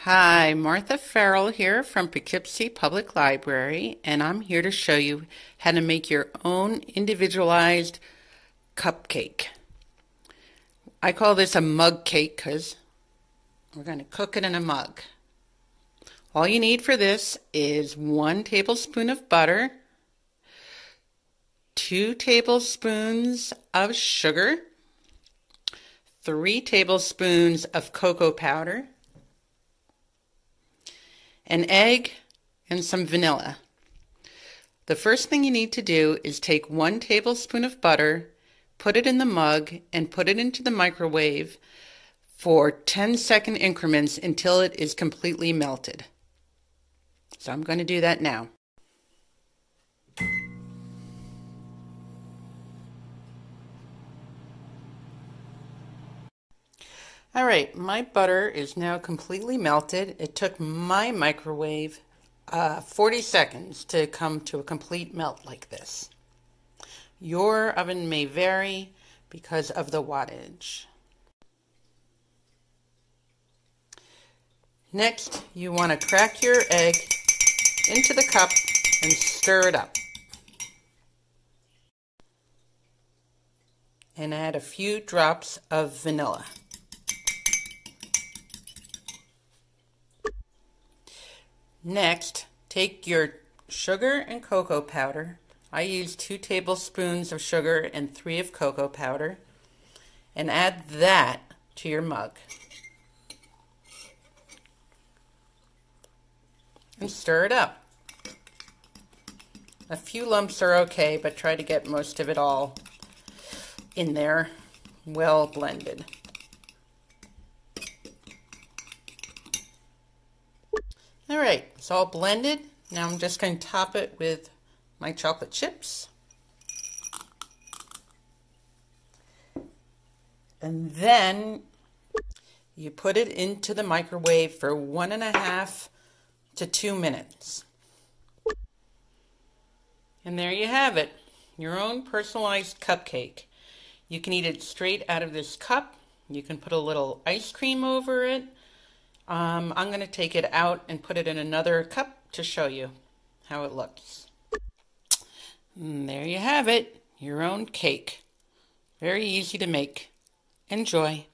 Hi, Martha Farrell here from Poughkeepsie Public Library, and I'm here to show you how to make your own individualized cupcake. I call this a mug cake because we're going to cook it in a mug. All you need for this is 1 tablespoon of butter, 2 tablespoons of sugar, 3 tablespoons of cocoa powder, an egg, and some vanilla. The first thing you need to do is take 1 tablespoon of butter, put it in the mug, and put it into the microwave for 10-second increments until it is completely melted. So I'm going to do that now. All right, my butter is now completely melted. It took my microwave 40 seconds to come to a complete melt like this. Your oven may vary because of the wattage. Next, you want to crack your egg into the cup and stir it up. And add a few drops of vanilla. Next, take your sugar and cocoa powder. I use 2 tablespoons of sugar and 3 of cocoa powder, and add that to your mug. And stir it up. A few lumps are okay, but try to get most of it all in there, well blended. All right, it's all blended. Now I'm just going to top it with my chocolate chips. And then you put it into the microwave for 1.5 to 2 minutes. And there you have it, your own personalized cupcake. You can eat it straight out of this cup. You can put a little ice cream over it. I'm going to take it out and put it in another cup to show you how it looks. And there you have it, your own cake. Very easy to make. Enjoy.